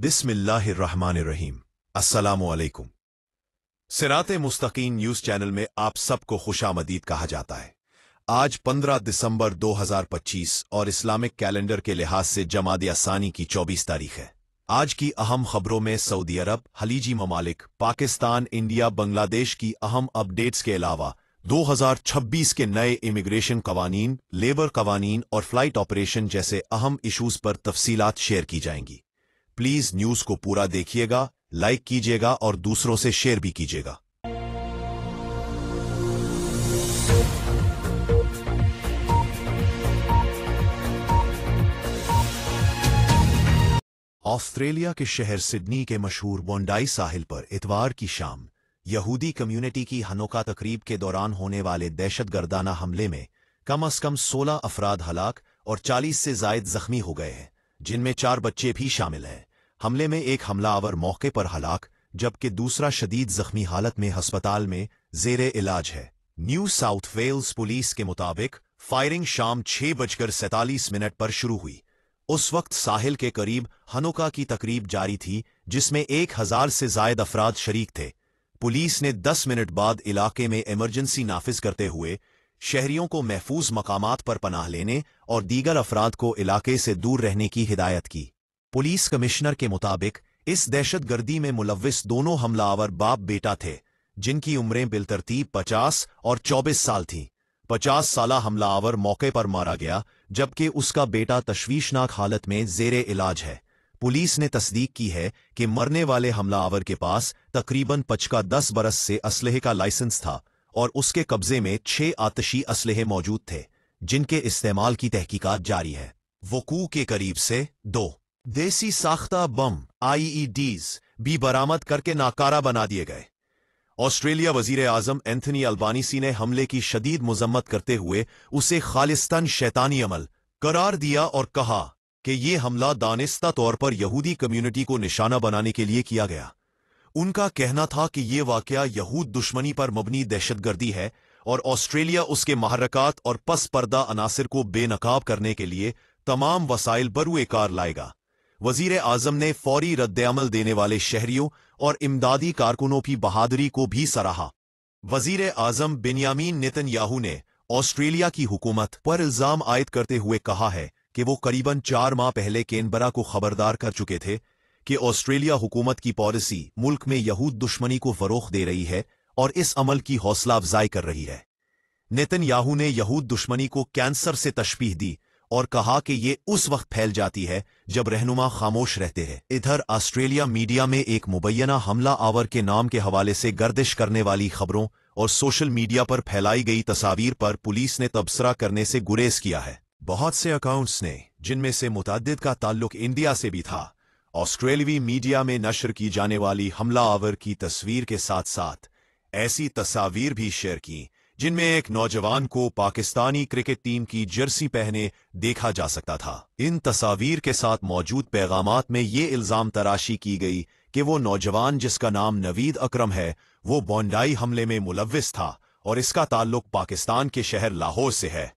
बिस्मिल्लाहिर्रहमानिर्रहीम। अस्सलामु अलैकुम। सिराते मुस्तकीम न्यूज़ चैनल में आप सबको खुशामदीद कहा जाता है। आज 15 दिसंबर 2025 और इस्लामिक कैलेंडर के लिहाज से जमाद असानी की 24 तारीख है। आज की अहम खबरों में सऊदी अरब, खलीजी ममालिक, पाकिस्तान, इंडिया, बांग्लादेश की अहम अपडेट्स के अलावा 2026 के नए इमिग्रेशन कवानीन, लेबर कवानीन और फ्लाइट ऑपरेशन जैसे अहम इशूज पर तफसीलात शेयर की जाएंगी। प्लीज न्यूज को पूरा देखिएगा, लाइक कीजिएगा और दूसरों से शेयर भी कीजिएगा। ऑस्ट्रेलिया के शहर सिडनी के मशहूर बोंडाई साहिल पर इतवार की शाम यहूदी कम्युनिटी की हनोका तकरीब के दौरान होने वाले दहशतगर्दाना हमले में कम से कम 16 अफराद हलाक और 40 से जायद जख्मी हो गए हैं, जिनमें 4 बच्चे भी शामिल हैं। हमले में एक हमलावर मौके पर हलाक जबकि दूसरा शदीद जख्मी हालत में अस्पताल में जेरे इलाज है। न्यू साउथ वेल्स पुलिस के मुताबिक फायरिंग शाम 6:47 पर शुरू हुई। उस वक्त साहिल के करीब हनुका की तकरीब जारी थी, जिसमें 1000 से जायद अफराद शरीक थे। पुलिस ने 10 मिनट बाद इलाके में इमरजेंसी नाफिज करते हुए शहरियों को महफूज मकामात पर पनाह लेने और दीगर अफराद को इलाके से दूर रहने की हिदायत की। पुलिस कमिश्नर के मुताबिक इस दहशतगर्दी में मुलव्विस दोनों हमलावर बाप बेटा थे, जिनकी उम्रें बिलतरतीब 50 और 24 साल थीं। 50 साला हमलावर मौके पर मारा गया, जबकि उसका बेटा तशवीशनाक हालत में जेरे इलाज है। पुलिस ने तस्दीक की है कि मरने वाले हमलावर के पास तकरीबन 10 बरस से असलहे का लाइसेंस था और उसके कब्जे में 6 आतशी असलहे मौजूद थे, जिनके इस्तेमाल की तहकीकात जारी है। वकू के करीब से 2 देसी साख्ता बम IEDs भी बरामद करके नाकारा बना दिए गए। ऑस्ट्रेलिया वजीर आजम एंथनी अल्बानीसी ने हमले की शदीद मुजम्मत करते हुए उसे खालिस्तान शैतानी अमल करार दिया और कहा कि यह हमला दानिस्ता तौर पर यहूदी कम्युनिटी को निशाना बनाने के लिए किया गया। उनका कहना था कि यह वाकया यहूद दुश्मनी पर मबनी दहशतगर्दी है और ऑस्ट्रेलिया उसके महरकात और पस पर्दा अनासिर को बेनकाब करने के लिए तमाम वसाइल बरूए कार लाएगा। वजीर आजम ने फौरी रद्द-ए-अमल देने वाले शहरियों और इमदादी कारकुनों की बहादुरी को भी सराहा। वजीर आजम बेन्यामीन नेतन्याहू ने ऑस्ट्रेलिया की हुकूमत पर इल्जाम आयद करते हुए कहा है कि वो करीबन 4 माह पहले कैनबरा को खबरदार कर चुके थे कि ऑस्ट्रेलिया हुकूमत की पॉलिसी मुल्क में यहूद दुश्मनी को फरोख दे रही है और इस अमल की हौसला अफजाई कर रही है। नेतन्याहू ने यहूद दुश्मनी को कैंसर से तशबीह दी और कहा कि ये उस वक्त फैल जाती है जब रहनुमा खामोश रहते हैं। इधर ऑस्ट्रेलिया मीडिया में एक मुबैना हमला आवर के नाम के हवाले से गर्दिश करने वाली खबरों और सोशल मीडिया पर फैलाई गई तस्वीर पर पुलिस ने तबसरा करने से गुरेज किया है। बहुत से अकाउंट्स ने, जिनमें से मुतअद्दिद का ताल्लुक इंडिया से भी था, ऑस्ट्रेलियावी मीडिया में नशर की जाने वाली हमला आवर की तस्वीर के साथ साथ ऐसी तस्वीर भी शेयर की जिनमें एक नौजवान को पाकिस्तानी क्रिकेट टीम की जर्सी पहने देखा जा सकता था। इन तस्वीर के साथ मौजूद पैगामात में ये इल्जाम तराशी की गई कि वो नौजवान, जिसका नाम नवीद अकरम है, वो बोंडाई हमले में मुलव्विस था और इसका ताल्लुक पाकिस्तान के शहर लाहौर से है।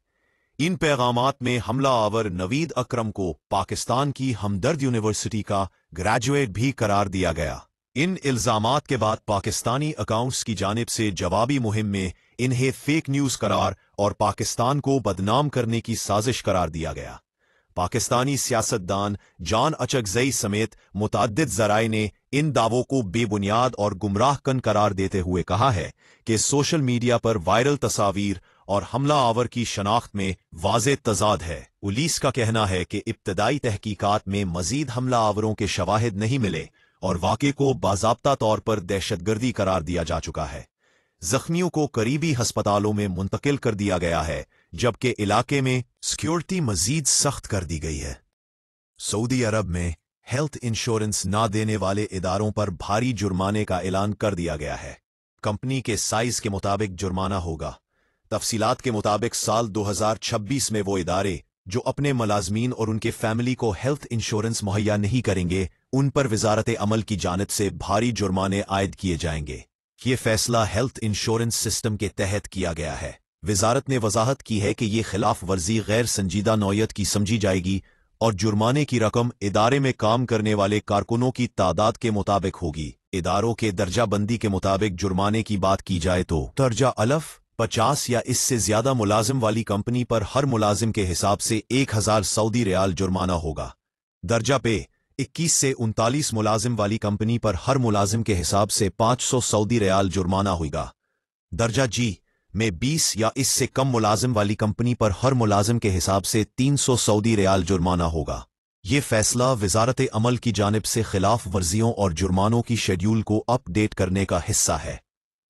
इन पैगामात में हमला आवर नवीद अकरम को पाकिस्तान की हमदर्द यूनिवर्सिटी का ग्रेजुएट भी करार दिया गया। इन इल्जामात के बाद पाकिस्तानी अकाउंट्स की जानिब से जवाबी मुहिम में इन्हें फेक न्यूज करार और पाकिस्तान को बदनाम करने की साजिश करार दिया गया। पाकिस्तानी सियासतदान जॉन अचकजई समेत मुतअद्दिद ज़राए ने इन दावों को बेबुनियाद और गुमराहकन करार देते हुए कहा है कि सोशल मीडिया पर वायरल तस्वीर और हमला आवर की शनाख्त में वाज़ेह तज़ाद है। पुलिस का कहना है कि इब्तदाई तहकीकात में मजीद हमला आवरों के शवाहिद नहीं मिले और वाक़े को बाज़ाब्ता तौर पर दहशतगर्दी करार दिया जा चुका है। जख्मियों को करीबी हस्पतालों में मुंतकिल कर दिया गया है, जबकि इलाके में सिक्योरिटी मजीद सख्त कर दी गई है। सऊदी अरब में हेल्थ इंश्योरेंस ना देने वाले इदारों पर भारी जुर्माने का ऐलान कर दिया गया है। कंपनी के साइज के मुताबिक जुर्माना होगा। तफसीलात के मुताबिक साल 2026 में वो इदारे जो अपने मुलाजमीन और उनके फैमिली को हेल्थ इंश्योरेंस मुहैया नहीं करेंगे, उन पर वजारत अमल की जानिब से भारी जुर्माने आयद किए जाएंगे। ये फैसला हेल्थ इंश्योरेंस सिस्टम के तहत किया गया है। वजारत ने वजाहत की है कि ये खिलाफ वर्जी गैर संजीदा नौयत की समझी जाएगी और जुर्माने की रकम इदारे में काम करने वाले कारकुनों की तादाद के मुताबिक होगी। इदारों के दर्जाबंदी के मुताबिक जुर्माने की बात की जाए तो दर्जा अलफ 50 या इससे ज्यादा मुलाजिम वाली कंपनी पर हर मुलाजिम के हिसाब से 1000 सऊदी रियाल जुर्माना होगा। दर्जा पे 21 से 39 मुलाजिम वाली कंपनी पर हर मुलाजिम के हिसाब से 500 सऊदी रियाल जुर्माना होगा। दर्जा जी में 20 या इससे कम मुलाजिम वाली कंपनी पर हर मुलाजिम के हिसाब से 300 सऊदी रियाल जुर्माना होगा। ये फैसला वजारत अमल की जानिब से खिलाफ वर्जियों और जुर्मानों की शेड्यूल को अपडेट करने का हिस्सा है,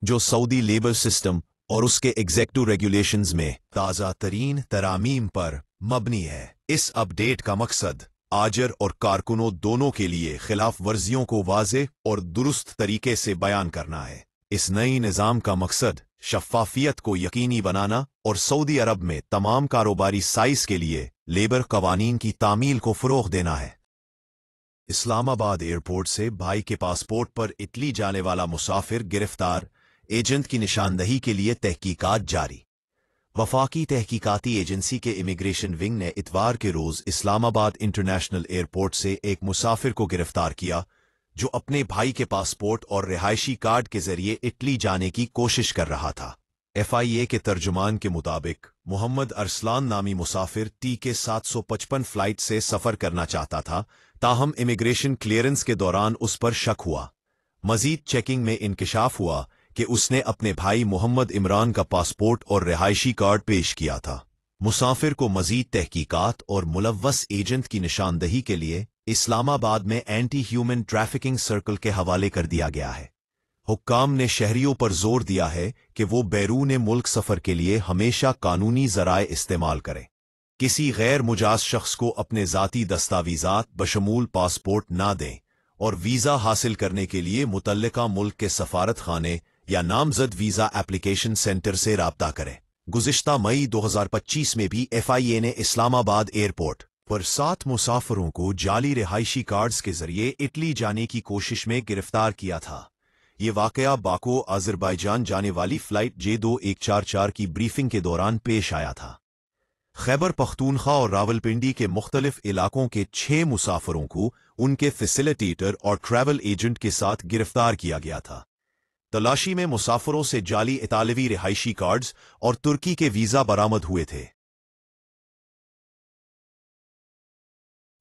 जो सऊदी लेबर सिस्टम और उसके एग्जेक्टिव रेगुलेशंस में ताज़ा तरीन तरामीम पर मबनी है। इस अपडेट का मकसद आजर और कारकुनों दोनों के लिए खिलाफ वर्जियों को वाज़ेह और दुरुस्त तरीके से बयान करना है। इस नई निज़ाम का मकसद शफ़ाफ़ियत को यकीनी बनाना और सऊदी अरब में तमाम कारोबारी साइज़ के लिए लेबर कवानीन की तामील को फ़रोग़ देना है। इस्लामाबाद एयरपोर्ट से भाई के पासपोर्ट पर इटली जाने वाला मुसाफिर गिरफ्तार, एजेंट की निशानदही के लिए तहकीकात जारी। वफाकी तहकीकाती एजेंसी के इमिग्रेशन विंग ने इतवार के रोज़ इस्लामाबाद इंटरनेशनल एयरपोर्ट से एक मुसाफिर को गिरफ्तार किया, जो अपने भाई के पासपोर्ट और रिहायशी कार्ड के जरिए इटली जाने की कोशिश कर रहा था। FIA के तर्जुमान के मुताबिक मोहम्मद अरसलान नामी मुसाफिर TK 755 फ्लाइट से सफ़र करना चाहता था, ताहम इमिग्रेशन क्लियरेंस के दौरान उस पर शक हुआ। मजीद चेकिंग में इंकशाफ हुआ कि उसने अपने भाई मोहम्मद इमरान का पासपोर्ट और रिहायशी कार्ड पेश किया था। मुसाफिर को मजीद तहकीकात और मुलव्वस एजेंट की निशानदही के लिए इस्लामाबाद में एंटी ह्यूमन ट्रैफिकिंग सर्कल के हवाले कर दिया गया है। हुक्काम ने शहरियों पर जोर दिया है कि वो बैरून मुल्क सफ़र के लिए हमेशा कानूनी ज़राए इस्तेमाल करें। किसी गैर मुजाज शख्स को अपने ज़ाती दस्तावीज़ात बशमूल पासपोर्ट ना दें और वीज़ा हासिल करने के लिए मुतल्लिका मुल्क के सफारत खाने या नामजद वीज़ा एप्लीकेशन सेंटर से राब्ता करें। गुज़िश्ता मई 2025 में भी FIA ने इस्लामाबाद एयरपोर्ट पर 7 मुसाफिरों को जाली रिहायशी कार्ड्स के जरिए इटली जाने की कोशिश में गिरफ्तार किया था। ये वाकया बाको अज़रबैजान जाने वाली फ़्लाइट J2144 की ब्रीफिंग के दौरान पेश आया था। खैबर पख्तूनख्वा और रावलपिंडी के मुख्तलिफ इलाकों के 6 मुसाफिरों को उनके फैसिलिटेटर और ट्रैवल एजेंट के साथ गिरफ्तार किया गया था। तलाशी में मुसाफिरों से जाली इतालवी रिहायशी कार्ड्स और तुर्की के वीज़ा बरामद हुए थे।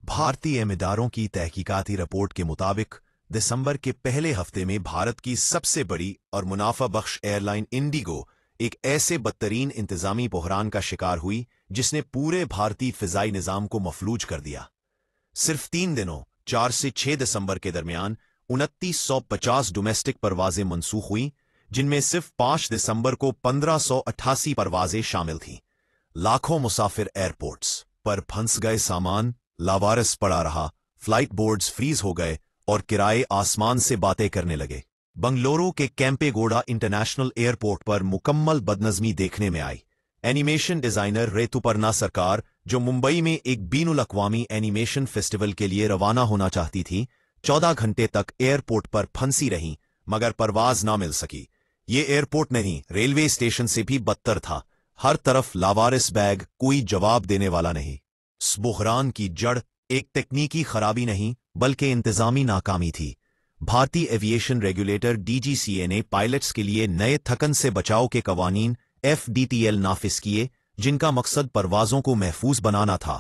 भारतीय इदारों की तहकीकाती रिपोर्ट के मुताबिक दिसंबर के पहले हफ्ते में भारत की सबसे बड़ी और मुनाफा बख्श एयरलाइन इंडिगो एक ऐसे बदतरीन इंतजामी बहरान का शिकार हुई जिसने पूरे भारतीय फ़िज़ाई निज़ाम को मफलूज कर दिया। सिर्फ 3 दिनों 4 से 6 दिसंबर के दरमियान 2950 डोमेस्टिक परवाजें मनसूख हुई, जिनमें सिर्फ 5 दिसंबर को 1588 परवाजें शामिल थीं। लाखों मुसाफिर एयरपोर्ट्स पर फंस गए, सामान लावारिस पड़ा रहा, फ्लाइट बोर्ड्स फ्रीज हो गए और किराए आसमान से बातें करने लगे। बंगलुरु के कैंपेगौड़ा इंटरनेशनल एयरपोर्ट पर मुकम्मल बदनज़मी देखने में आई। एनिमेशन डिज़ाइनर रेतुपर्णा सरकार, जो मुंबई में एक बीनुल अक़वामी एनिमेशन फेस्टिवल के लिए रवाना होना चाहती थी, 14 घंटे तक एयरपोर्ट पर फंसी रहीं, मगर परवाज ना मिल सकी। ये एयरपोर्ट नहीं, रेलवे स्टेशन से भी बदतर था। हर तरफ लावारिस बैग, कोई जवाब देने वाला नहीं। इस बुहरान की जड़ एक तकनीकी खराबी नहीं बल्कि इंतजामी नाकामी थी। भारतीय एविएशन रेगुलेटर DGCA ने पायलट्स के लिए नए थकन से बचाव के कवानीन FDTL नाफिज किए, जिनका मकसद परवाजों को महफूज बनाना था।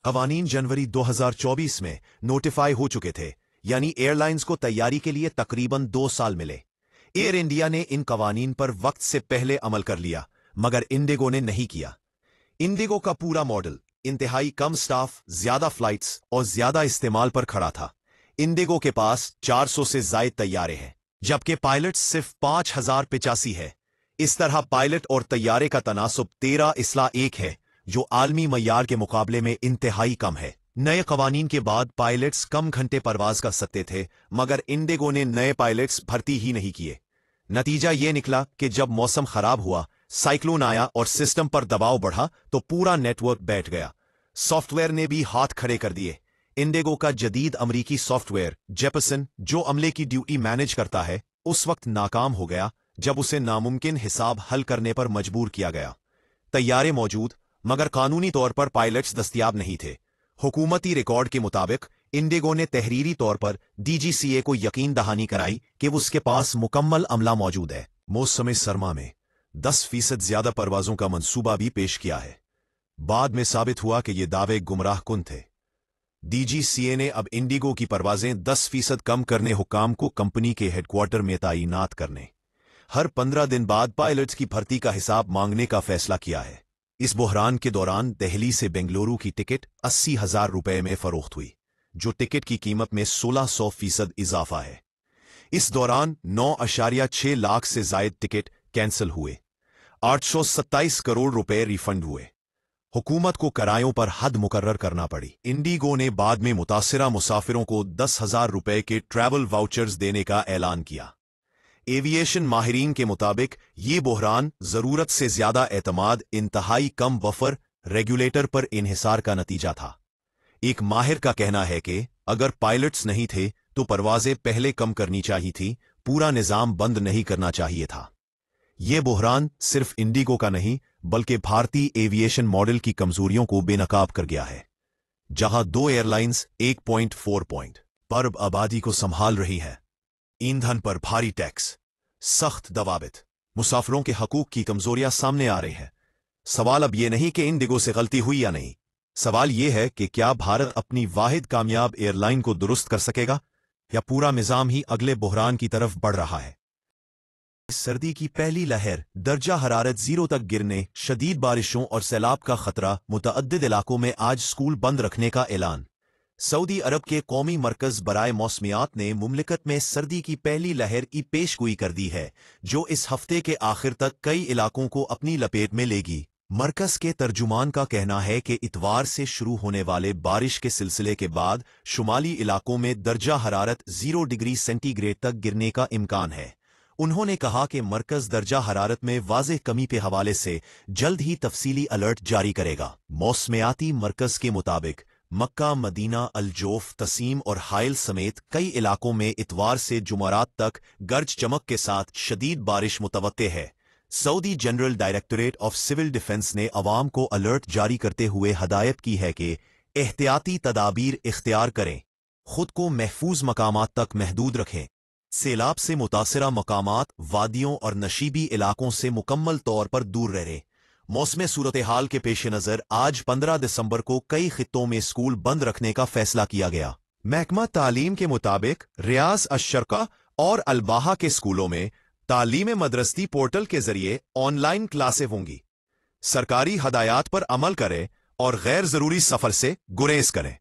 कवानीन जनवरी 2024 में नोटिफाई हो चुके थे, यानी एयरलाइंस को तैयारी के लिए तकरीबन 2 साल मिले। एयर इंडिया ने इन कवानीन पर वक्त से पहले अमल कर लिया, मगर इंडिगो ने नहीं किया। इंडिगो का पूरा मॉडल इंतहाई कम स्टाफ, ज्यादा फ्लाइट्स और ज्यादा इस्तेमाल पर खड़ा था। इंडिगो के पास 400 से ज्यादा तैयारे हैं, जबकि पायलट्स सिर्फ 5085 है। इस तरह पायलट और तैयारे का तनासुब 13:1 है, जो आलमी मय्यार के मुकाबले में इंतहाई कम है। नए कवानीन के बाद पायलट्स कम घंटे परवाज कर सकते थे, मगर इंडिगो ने नए पायलट्स भर्ती ही नहीं किए। नतीजा ये निकला कि जब मौसम खराब हुआ, साइक्लोन आया और सिस्टम पर दबाव बढ़ा, तो पूरा नेटवर्क बैठ गया। सॉफ्टवेयर ने भी हाथ खड़े कर दिए। इंडिगो का जदीद अमरीकी सॉफ्टवेयर जेपसन, जो अमले की ड्यूटी मैनेज करता है, उस वक्त नाकाम हो गया जब उसे नामुमकिन हिसाब हल करने पर मजबूर किया गया। तैयारे मौजूद, मगर कानूनी तौर पर पायलट्स दस्तयाब नहीं थे। हुकूमती रिकॉर्ड के मुताबिक इंडिगो ने तहरीरी तौर पर डीजीसीए को यकीन दहानी कराई कि उसके पास मुकम्मल अमला मौजूद है। मौसम सरमा में 10% ज्यादा परवाजों का मंसूबा भी पेश किया है। बाद में साबित हुआ कि ये दावे गुमराह कुन थे। डीजीसीए ने अब इंडिगो की परवाजें 10% कम करने, हुक्काम को कंपनी के हेडक्वार्टर में तैनात करने, हर 15 दिन बाद पायलट्स की भर्ती का हिसाब मांगने का फैसला किया है। इस बहरान के दौरान दिल्ली से बेंगलुरु की टिकट 80,000 रुपए में फरोख्त हुई, जो टिकट की कीमत में 1600% इजाफा है। इस दौरान 9.6 लाख से जायद टिकट कैंसिल हुए, 827 करोड़ रुपए रिफंड हुए। हुकूमत को किरायों पर हद मुकर्रर करना पड़ी। इंडिगो ने बाद में मुतासिरा मुसाफिरों को 10,000 रुपए के ट्रैवल वाउचर्स देने का ऐलान किया। एविएशन माहिरीन के मुताबिक ये बहरान जरूरत से ज्यादा एतमाद, इंतहाई कम वफर रेगुलेटर पर इन्हिसार का नतीजा था। एक माहिर का कहना है कि अगर पायलट्स नहीं थे तो परवाजें पहले कम करनी चाहिए थी, पूरा निजाम बंद नहीं करना चाहिए था। यह बहरान सिर्फ इंडिगो का नहीं बल्कि भारतीय एविएशन मॉडल की कमजोरियों को बेनकाब कर गया है। जहां 2 एयरलाइंस 1.4 अरब आबादी को संभाल रही है, ईंधन पर भारी टैक्स, सख्त दवाबित, मुसाफिरों के हकूक की कमजोरियां सामने आ रही हैं। सवाल अब यह नहीं कि इंडिगो से गलती हुई या नहीं, सवाल यह है कि क्या भारत अपनी वाहिद कामयाब एयरलाइन को दुरुस्त कर सकेगा या पूरा निजाम ही अगले बहरान की तरफ बढ़ रहा है। सर्दी की पहली लहर, दर्जा हरारत 0 तक गिरने, शदीद बारिशों और सैलाब का खतरा, मुतअद्दिद इलाकों में आज स्कूल बंद रखने का ऐलान। सऊदी अरब के कौमी मरकज बराए मौसमियात ने मुमलिकत में सर्दी की पहली लहर की पेशगोई कर दी है, जो इस हफ्ते के आखिर तक कई इलाकों को अपनी लपेट में लेगी। मरकज के तर्जुमान का कहना है कि इतवार से शुरू होने वाले बारिश के सिलसिले के बाद शुमाली इलाकों में दर्जा हरारत 0 डिग्री सेंटीग्रेड तक गिरने का इम्कान है। उन्होंने कहा कि मरकज दर्जा हरारत में वाज़ेह कमी के हवाले से जल्द ही तफसीली अलर्ट जारी करेगा। मौसमियाती मरकज के मुताबिक मक्का, मदीना, अलजोफ, तसीम और हाइल समेत कई इलाकों में इतवार से जुमेरात तक गरज चमक के साथ शदीद बारिश मुतवक्के है। Saudi general directorate of civil defence ने अवाम को अलर्ट जारी करते हुए हदायत की है कि एहतियाती तदाबीर इख्तियार करें, खुद को महफूज मकामात तक महदूद रखें, सैलाब से मुतासिरा मकामात, वादियों और नशीबी इलाकों से मुकम्मल तौर पर दूर रहें। मौसम सूरत हाल के पेश नज़र आज 15 दिसंबर को कई खित्तों में स्कूल बंद रखने का फैसला किया गया। महकमा तालीम के मुताबिक रियाज अशरका और अलबाहा के स्कूलों में तालीम मदरसती पोर्टल के जरिए ऑनलाइन क्लासें होंगी। सरकारी हदायत पर अमल करें और गैर जरूरी सफर से गुरेज करें।